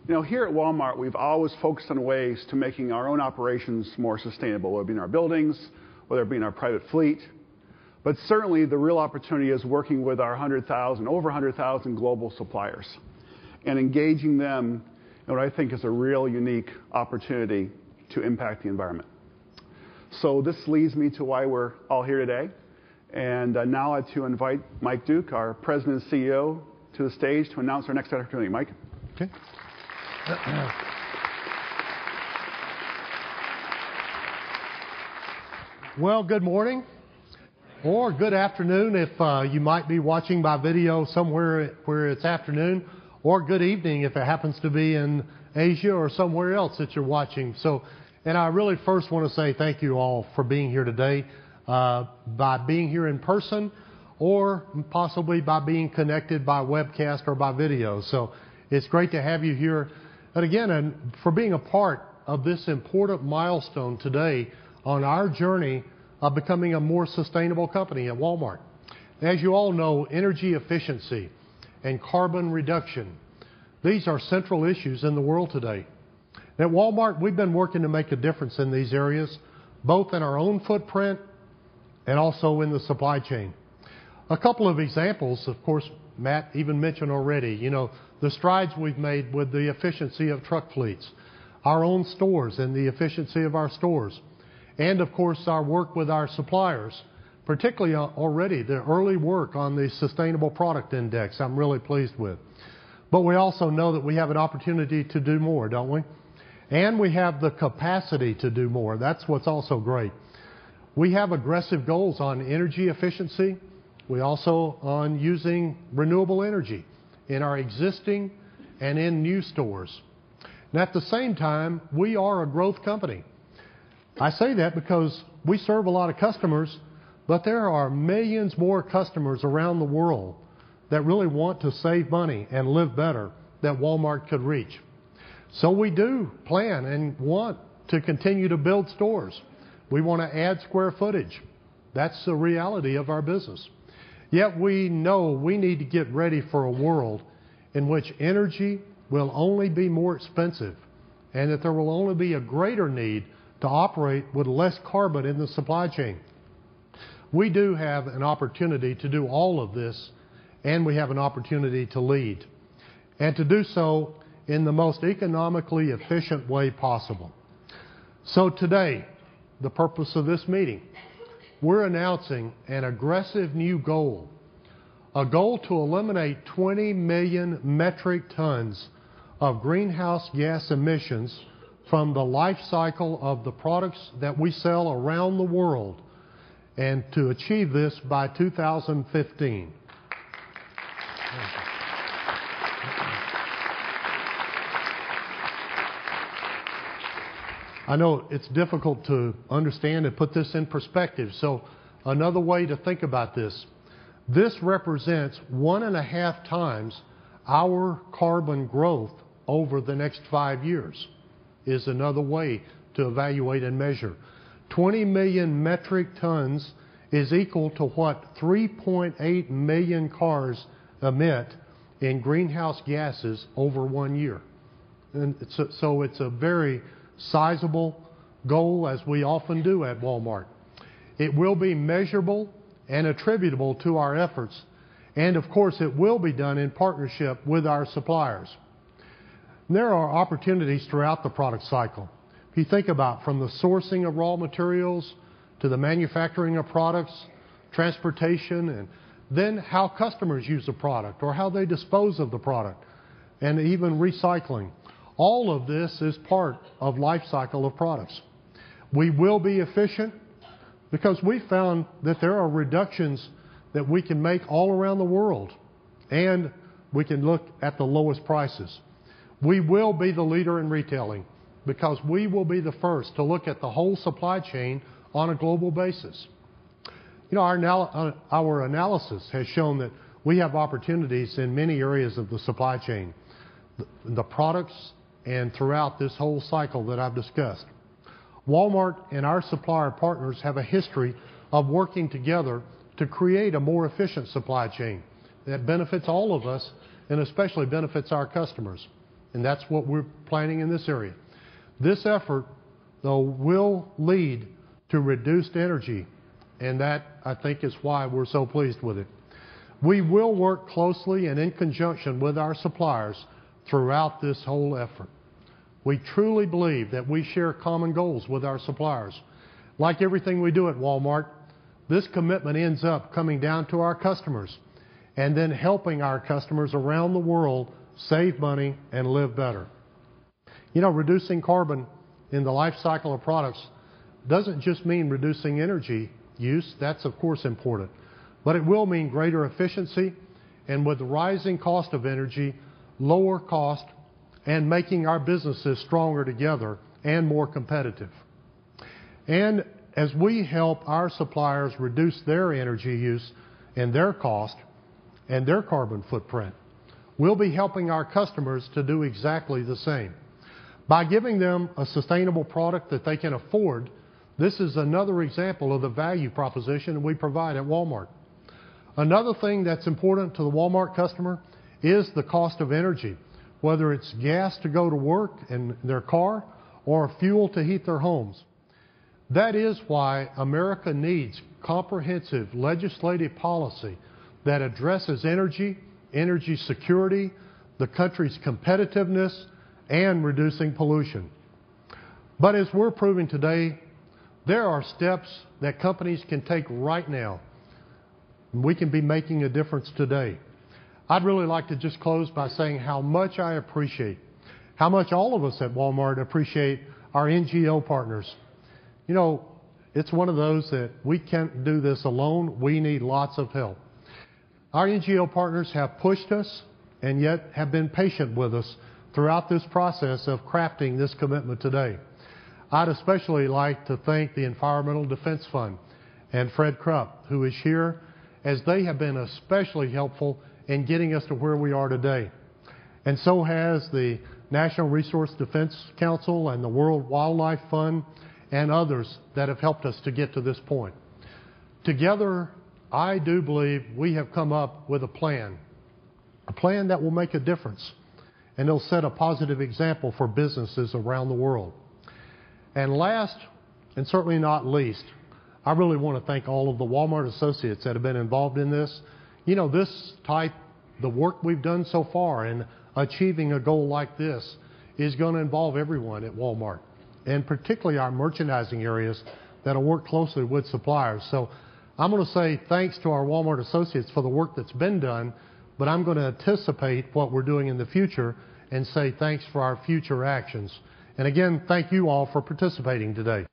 You know, here at Walmart, we've always focused on ways to making our own operations more sustainable, whether it be in our buildings, whether it be in our private fleet. But certainly the real opportunity is working with our over 100,000 global suppliers and engaging them in what I think is a real unique opportunity to impact the environment. So this leads me to why we're all here today. And now I'd like to invite Mike Duke, our President and CEO, to the stage to announce our next opportunity. Mike? Okay. Well, good morning or good afternoon if you might be watching by video somewhere where it's afternoon, or good evening if it happens to be in Asia or somewhere else that you're watching. And I really first want to say thank you all for being here today, by being here in person or possibly by being connected by webcast or by video. So it's great to have you here. And again, and for being a part of this important milestone today on our journey of becoming a more sustainable company at Walmart. As you all know, energy efficiency and carbon reduction, these are central issues in the world today. At Walmart, we've been working to make a difference in these areas, both in our own footprint and also in the supply chain. A couple of examples, of course, Matt even mentioned already, you know, the strides we've made with the efficiency of truck fleets, our own stores and the efficiency of our stores, and of course our work with our suppliers, particularly already the early work on the Sustainable Product Index I'm really pleased with. But we also know that we have an opportunity to do more, don't we? And we have the capacity to do more. That's what's also great. We have aggressive goals on energy efficiency. We also on using renewable energy in our existing and in new stores. And at the same time, we are a growth company. I say that because we serve a lot of customers, but there are millions more customers around the world that really want to save money and live better that Walmart could reach. So we do plan and want to continue to build stores. We want to add square footage. That's the reality of our business. Yet we know we need to get ready for a world in which energy will only be more expensive and that there will only be a greater need to operate with less carbon in the supply chain. We do have an opportunity to do all of this, and we have an opportunity to lead, and to do so in the most economically efficient way possible. So today, the purpose of this meeting, we're announcing an aggressive new goal, a goal to eliminate 20 million metric tons of greenhouse gas emissions from the life cycle of the products that we sell around the world, and to achieve this by 2015. I know it's difficult to understand and put this in perspective, so another way to think about this represents 1.5 times our carbon growth over the next 5 years, is another way to evaluate and measure. 20 million metric tons is equal to what 3.8 million cars emit in greenhouse gases over 1 year. And so it's a very sizable goal, as we often do at Walmart. It will be measurable and attributable to our efforts, and of course it will be done in partnership with our suppliers. There are opportunities throughout the product cycle. If you think about from the sourcing of raw materials to the manufacturing of products, transportation, and then how customers use the product or how they dispose of the product, and even recycling. All of this is part of life cycle of products. We will be efficient because we found that there are reductions that we can make all around the world, and we can look at the lowest prices. We will be the leader in retailing because we will be the first to look at the whole supply chain on a global basis. You know, our analysis has shown that we have opportunities in many areas of the supply chain, the products, and throughout this whole cycle that I've discussed. Walmart and our supplier partners have a history of working together to create a more efficient supply chain that benefits all of us and especially benefits our customers. and that's what we're planning in this area. This effort, though, will lead to reduced energy, and that, I think, is why we're so pleased with it. We will work closely and in conjunction with our suppliers throughout this whole effort. We truly believe that we share common goals with our suppliers. Like everything we do at Walmart, this commitment ends up coming down to our customers and then helping our customers around the world save money and live better. You know, reducing carbon in the life cycle of products doesn't just mean reducing energy use. That's, of course, important. But it will mean greater efficiency, and with the rising cost of energy, lower cost, and making our businesses stronger together and more competitive. And as we help our suppliers reduce their energy use and their cost and their carbon footprint, we'll be helping our customers to do exactly the same. By giving them a sustainable product that they can afford, this is another example of the value proposition we provide at Walmart. Another thing that's important to the Walmart customer is the cost of energy, whether it's gas to go to work in their car or fuel to heat their homes. That is why America needs comprehensive legislative policy that addresses energy security, the country's competitiveness, and reducing pollution. But as we're proving today, there are steps that companies can take right now. We can be making a difference today. I'd really like to just close by saying how much I appreciate, how much all of us at Walmart appreciate our NGO partners. You know, it's one of those that we can't do this alone. We need lots of help. Our NGO partners have pushed us and yet have been patient with us throughout this process of crafting this commitment today. I'd especially like to thank the Environmental Defense Fund and Fred Krupp, who is here, as they have been especially helpful in getting us to where we are today. And so has the National Resource Defense Council and the World Wildlife Fund and others that have helped us to get to this point. Together, I do believe we have come up with a plan that will make a difference, and it'll set a positive example for businesses around the world. And last, and certainly not least, I really want to thank all of the Walmart associates that have been involved in this. You know, the work we've done so far in achieving a goal like this is going to involve everyone at Walmart, and particularly our merchandising areas that'll work closely with suppliers. So I'm going to say thanks to our Walmart associates for the work that's been done, but I'm going to anticipate what we're doing in the future and say thanks for our future actions. And again, thank you all for participating today.